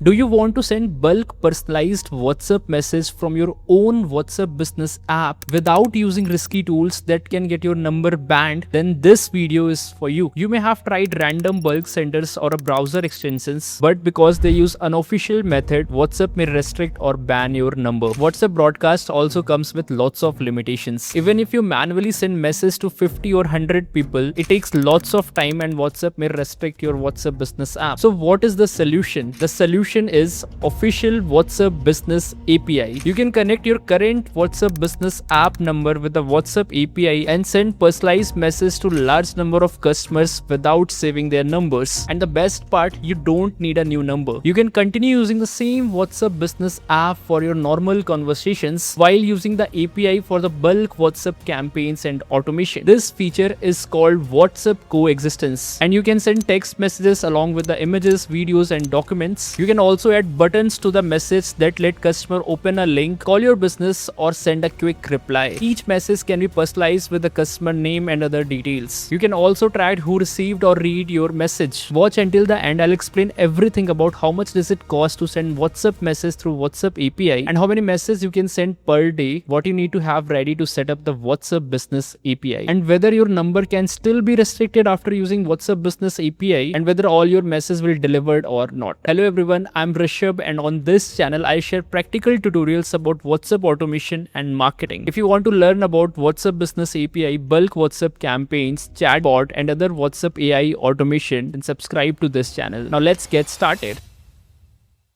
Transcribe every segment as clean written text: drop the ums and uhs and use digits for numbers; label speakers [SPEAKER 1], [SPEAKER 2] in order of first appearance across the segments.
[SPEAKER 1] Do you want to send bulk personalized WhatsApp message from your own WhatsApp business app without using risky tools that can get your number banned? Then this video is for you. You may have tried random bulk senders or a browser extensions, but because they use unofficial method, WhatsApp may restrict or ban your number. WhatsApp broadcast also comes with lots of limitations. Even if you manually send message to 50 or 100 people, it takes lots of time and WhatsApp may restrict your WhatsApp business app. So what is the solution? The solution is official WhatsApp business API. You can connect your current WhatsApp business app number with the WhatsApp API and send personalized messages to large number of customers without saving their numbers. And the best part, you don't need a new number. You can continue using the same WhatsApp business app for your normal conversations while using the API for the bulk WhatsApp campaigns and automation. This feature is called WhatsApp Coexistence, and you can send text messages along with the images, videos and documents. You can also add buttons to the message that let customer open a link, call your business or send a quick reply. Each message can be personalized with the customer name and other details. You can also track who received or read your message. Watch until the end. I'll explain everything about how much does it cost to send WhatsApp message through WhatsApp API and how many messages you can send per day, what you need to have ready to set up the WhatsApp business API, and whether your number can still be restricted after using WhatsApp business API, and whether all your messages will delivered or not. Hello everyone, I'm Rishabh, and on this channel I share practical tutorials about WhatsApp automation and marketing. If you want to learn about WhatsApp business API, bulk WhatsApp campaigns, chatbot and other WhatsApp AI automation, then subscribe to this channel. Now let's get started.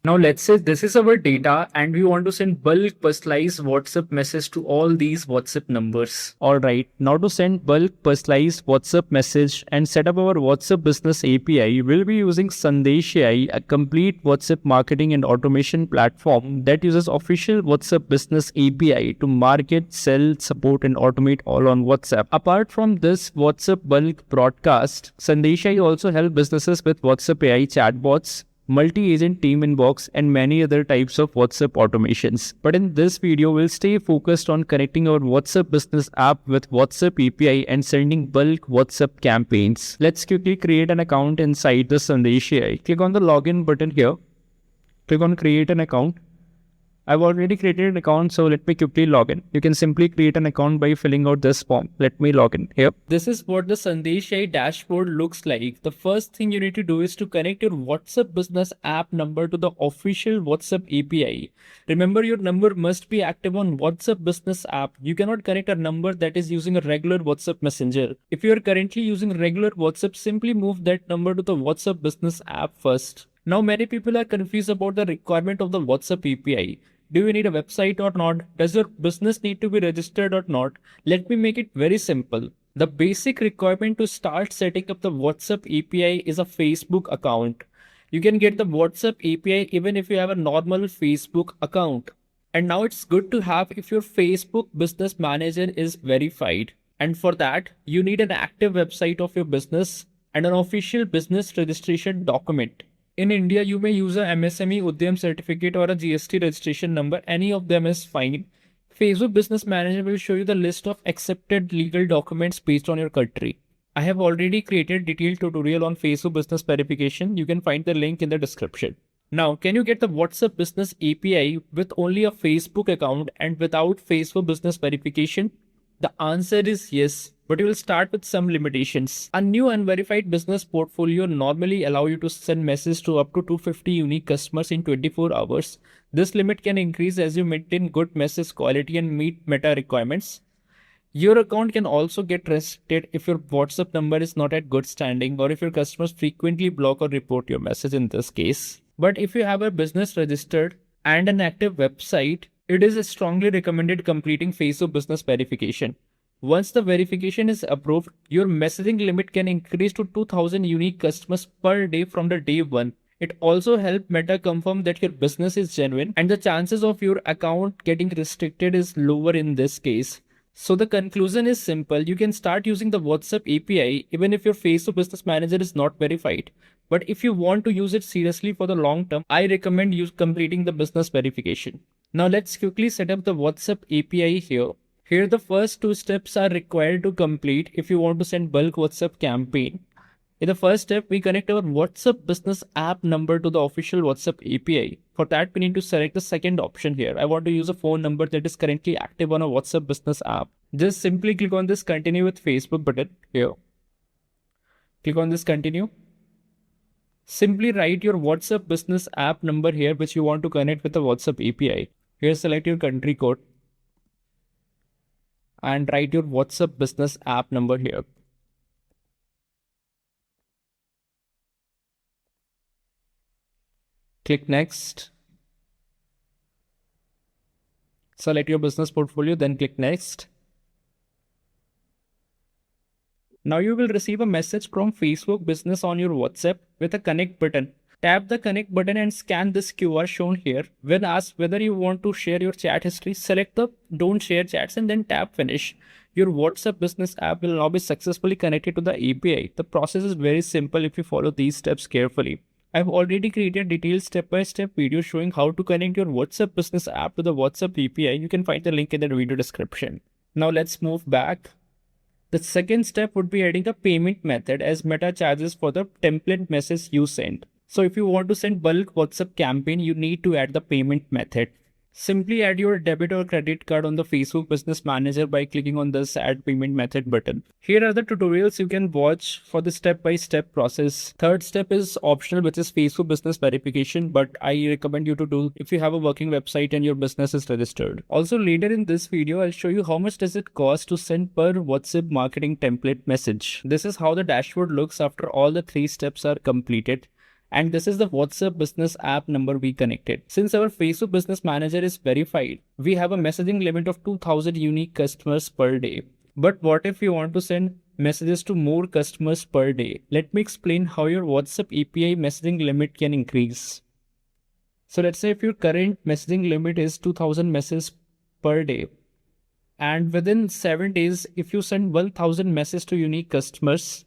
[SPEAKER 1] Now let's say this is our data and we want to send bulk personalized WhatsApp message to all these WhatsApp numbers. Alright, now to send bulk personalized WhatsApp message and set up our WhatsApp business API, we'll be using SandeshAI, a complete WhatsApp marketing and automation platform that uses official WhatsApp business API to market, sell, support and automate all on WhatsApp. Apart from this WhatsApp bulk broadcast, SandeshAI also helps businesses with WhatsApp AI chatbots, multi-agent team inbox and many other types of WhatsApp automations. But in this video, we'll stay focused on connecting our WhatsApp business app with WhatsApp API and sending bulk WhatsApp campaigns. Let's quickly create an account inside the Sandesh AI. Click on the login button here. Click on create an account. I've already created an account, so let me quickly log in. You can simply create an account by filling out this form. Let me log in here. This is what the Sandesh AI dashboard looks like. The first thing you need to do is to connect your WhatsApp business app number to the official WhatsApp API. Remember, your number must be active on WhatsApp business app. You cannot connect a number that is using a regular WhatsApp messenger. If you are currently using regular WhatsApp, simply move that number to the WhatsApp business app first. Now many people are confused about the requirement of the WhatsApp API. Do you need a website or not? Does your business need to be registered or not? Let me make it very simple. The basic requirement to start setting up the WhatsApp API is a Facebook account. You can get the WhatsApp API even if you have a normal Facebook account. And now it's good to have if your Facebook business manager is verified. And for that, you need an active website of your business and an official business registration document. In India, you may use a MSME Udyam certificate or a GST registration number. Any of them is fine. Facebook Business Manager will show you the list of accepted legal documents based on your country. I have already created detailed tutorial on Facebook Business Verification. You can find the link in the description. Now, can you get the WhatsApp Business API with only a Facebook account and without Facebook Business Verification? The answer is yes, but you will start with some limitations. A new unverified business portfolio normally allow you to send messages to up to 250 unique customers in 24 hours. This limit can increase as you maintain good message quality and meet meta requirements. Your account can also get restricted if your WhatsApp number is not at good standing or if your customers frequently block or report your message in this case. But if you have a business registered and an active website, it is strongly recommended completing Facebook Business Verification. Once the verification is approved, your messaging limit can increase to 2000 unique customers per day from the day one. It also helps Meta confirm that your business is genuine and the chances of your account getting restricted is lower in this case. So the conclusion is simple. You can start using the WhatsApp API even if your Facebook Business Manager is not verified. But if you want to use it seriously for the long term, I recommend you completing the business verification. Now let's quickly set up the WhatsApp API here. Here the first two steps are required to complete if you want to send bulk WhatsApp campaign. In the first step, we connect our WhatsApp business app number to the official WhatsApp API. For that, we need to select the second option here. I want to use a phone number that is currently active on a WhatsApp business app. Just simply click on this continue with Facebook button here. Click on this continue. Simply write your WhatsApp business app number here, which you want to connect with the WhatsApp API. Here, select your country code and write your WhatsApp business app number here. Click next. Select your business portfolio, then click next. Now you will receive a message from Facebook Business on your WhatsApp with a connect button. Tap the connect button and scan this QR shown here. When asked whether you want to share your chat history, select the don't share chats and then tap finish. Your WhatsApp business app will now be successfully connected to the API. The process is very simple if you follow these steps carefully. I've already created detailed step-by-step video showing how to connect your WhatsApp business app to the WhatsApp API. You can find the link in the video description. Now let's move back. The second step would be adding a payment method as Meta charges for the template message you send. So if you want to send bulk WhatsApp campaign, you need to add the payment method. Simply add your debit or credit card on the Facebook Business Manager by clicking on this Add Payment Method button. Here are the tutorials you can watch for the step-by-step process. Third step is optional, which is Facebook Business Verification, but I recommend you to do if you have a working website and your business is registered. Also, later in this video, I'll show you how much does it cost to send per WhatsApp marketing template message. This is how the dashboard looks after all the 3 steps are completed. And this is the WhatsApp business app number we connected. Since our Facebook Business Manager is verified, we have a messaging limit of 2000 unique customers per day. But what if you want to send messages to more customers per day? Let me explain how your WhatsApp API messaging limit can increase. So let's say if your current messaging limit is 2000 messages per day, and within 7 days, if you send 1000 messages to unique customers,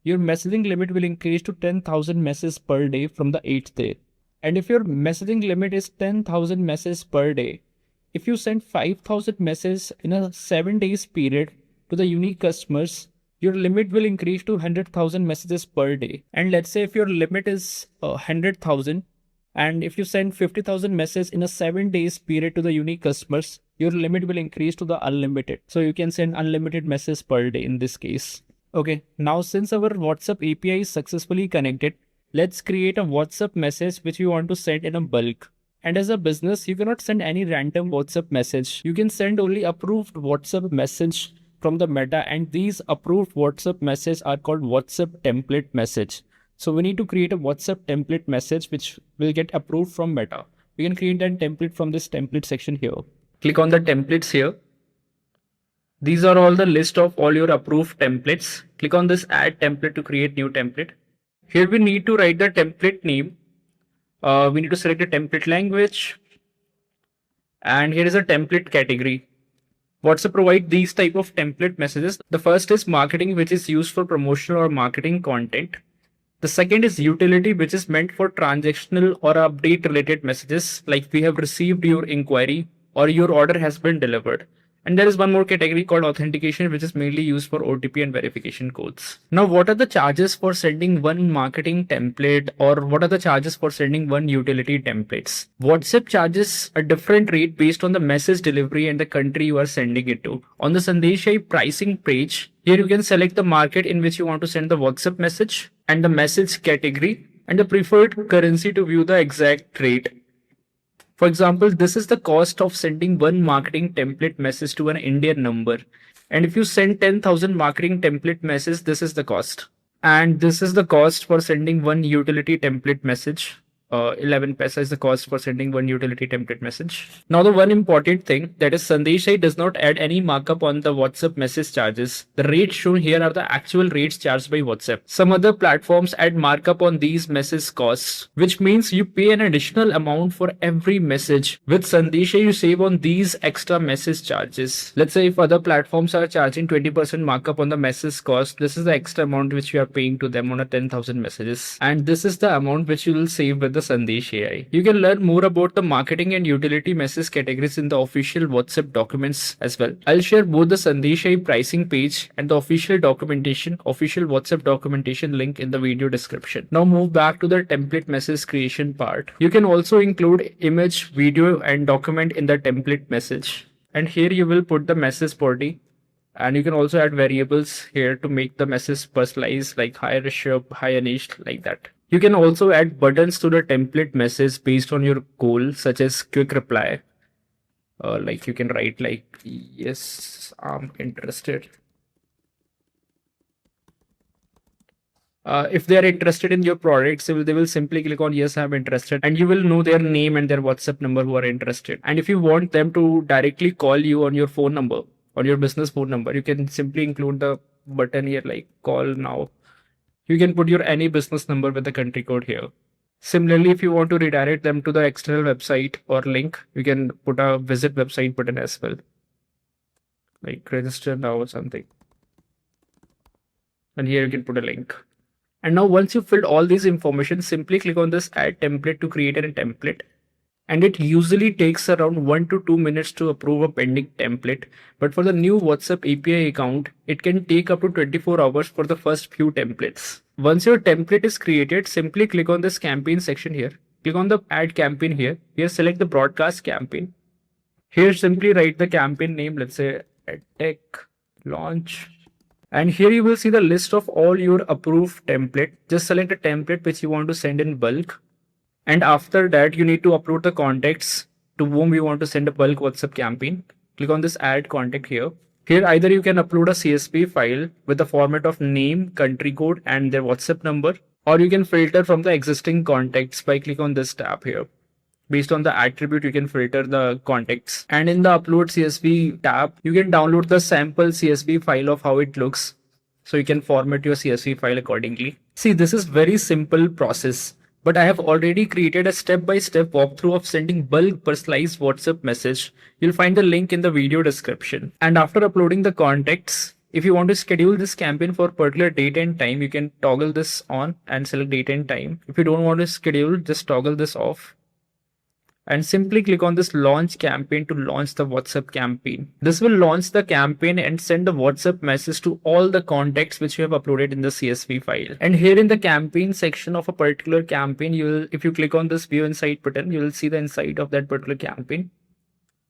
[SPEAKER 1] your messaging limit will increase to 10,000 messages per day from the 8th day. And if your messaging limit is 10,000 messages per day, if you send 5,000 messages in a 7 days period to the unique customers, your limit will increase to 100,000 messages per day. And let's say if your limit is 100,000, and if you send 50,000 messages in a 7 days period to the unique customers, your limit will increase to the unlimited. So you can send unlimited messages per day in this case. Okay, now since our WhatsApp API is successfully connected, let's create a WhatsApp message which you want to send in a bulk. And as a business, you cannot send any random WhatsApp message. You can send only approved WhatsApp message from the Meta, and these approved WhatsApp messages are called WhatsApp template message. So we need to create a WhatsApp template message which will get approved from Meta. We can create that template from this template section here. Click on the templates here. These are all the list of all your approved templates. Click on this add template to create new template. Here we need to write the template name. We need to select the template language. And here is a template category. WhatsApp provide these type of template messages. The first is marketing, which is used for promotional or marketing content. The second is utility, which is meant for transactional or update related messages like we have received your inquiry or your order has been delivered. And there is one more category called authentication, which is mainly used for OTP and verification codes. Now, what are the charges for sending one marketing template, or what are the charges for sending one utility templates? WhatsApp charges a different rate based on the message delivery and the country you are sending it to. On the SandeshAI pricing page, here you can select the market in which you want to send the WhatsApp message and the message category and the preferred currency to view the exact rate. For example, this is the cost of sending one marketing template message to an Indian number. And if you send 10,000 marketing template messages, this is the cost. And this is the cost for sending one utility template message. 11 paisa is the cost for sending one utility template message. Now the one important thing, that is SandeshAI does not add any markup on the WhatsApp message charges. The rates shown here are the actual rates charged by WhatsApp. Some other platforms add markup on these message costs, which means you pay an additional amount for every message. With SandeshAI, you save on these extra message charges. Let's say if other platforms are charging 20% markup on the message cost, this is the extra amount which you are paying to them on a 10,000 messages. And this is the amount which you will save with the the Sandesh AI. You can learn more about the marketing and utility message categories in the official WhatsApp documents as well. I'll share both the Sandesh AI pricing page and the official WhatsApp documentation link in the video description. Now move back to the template message creation part. You can also include image, video, and document in the template message. And here you will put the message body. And you can also add variables here to make the message personalized, like high ratio, high niche, like that. You can also add buttons to the template message based on your goal, such as quick reply. Like you can write like, yes, I'm interested. If they are interested in your products, they will simply click on yes, I'm interested, and you will know their name and their WhatsApp number who are interested. And if you want them to directly call you on your phone number, on your business phone number, you can simply include the button here like call now. You can put your any business number with the country code here. Similarly, if you want to redirect them to the external website or link, you can put a visit website button as well, like register now or something. And here you can put a link. And now once you've filled all these information, simply click on this add template to create a template. And it usually takes around 1 to 2 minutes to approve a pending template. But for the new WhatsApp API account, it can take up to 24 hours for the first few templates. Once your template is created, simply click on this campaign section here. Click on the add campaign here. Here select the broadcast campaign. Here simply write the campaign name, let's say tech launch. And here you will see the list of all your approved template. Just select a template which you want to send in bulk. And after that, you need to upload the contacts to whom you want to send a bulk WhatsApp campaign. Click on this add contact here. Here, either you can upload a CSV file with the format of name, country code, and their WhatsApp number, or you can filter from the existing contacts by click on this tab here. Based on the attribute, you can filter the contacts. And in the upload CSV tab, you can download the sample CSV file of how it looks. So you can format your CSV file accordingly. See, this is very simple process. But I have already created a step-by-step walkthrough of sending bulk personalized WhatsApp message. You'll find the link in the video description. And after uploading the contacts, if you want to schedule this campaign for a particular date and time, you can toggle this on and select date and time. If you don't want to schedule, just toggle this off. And simply click on this launch campaign to launch the WhatsApp campaign. This will launch the campaign and send the WhatsApp message to all the contacts which you have uploaded in the CSV file. And here in the campaign section of a particular campaign, if you click on this view insight button, you will see the insight of that particular campaign.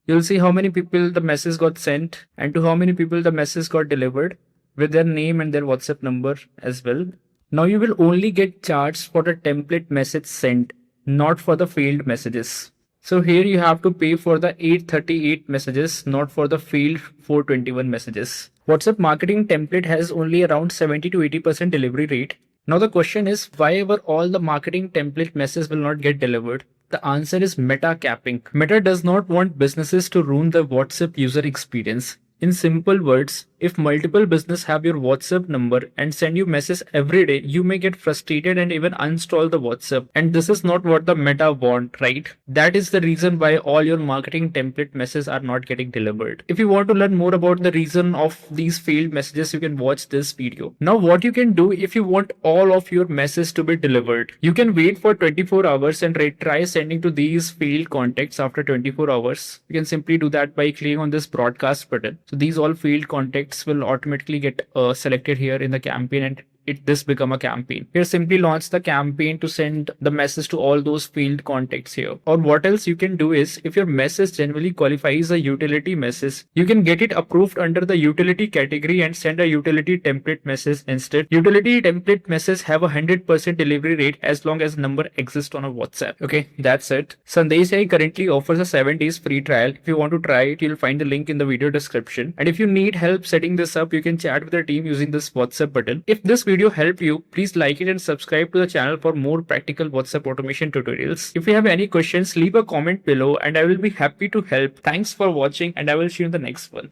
[SPEAKER 1] You'll see how many people the message got sent and to how many people the message got delivered with their name and their WhatsApp number as well. Now you will only get charged for the template message sent, not for the failed messages. So here you have to pay for the 838 messages, not for the failed 421 messages. WhatsApp marketing template has only around 70 to 80% delivery rate. Now the question is, why ever all the marketing template messages will not get delivered? The answer is meta capping. Meta does not want businesses to ruin the WhatsApp user experience. In simple words, if multiple businesses have your WhatsApp number and send you messages every day, you may get frustrated and even uninstall the WhatsApp. And this is not what the Meta want, right? That is the reason why all your marketing template messages are not getting delivered. If you want to learn more about the reason of these failed messages, you can watch this video. Now what you can do if you want all of your messages to be delivered, you can wait for 24 hours and try sending to these failed contacts after 24 hours. You can simply do that by clicking on this broadcast button. So these all failed contacts will automatically get selected here in the campaign and this become a campaign. Here simply launch the campaign to send the message to all those failed contacts here. Or what else you can do is, if your message generally qualifies a utility message, you can get it approved under the utility category and send a utility template message instead. Utility template message have a 100% delivery rate as long as number exists on a WhatsApp. Okay, that's it. SandeshAI currently offers a 7 days free trial. If you want to try it, you'll find the link in the video description. And if you need help setting this up, you can chat with the team using this WhatsApp button. If this video helped you, please like it and subscribe to the channel for more practical WhatsApp automation tutorials. If you have any questions, leave a comment below and I will be happy to help. Thanks for watching and I will see you in the next one.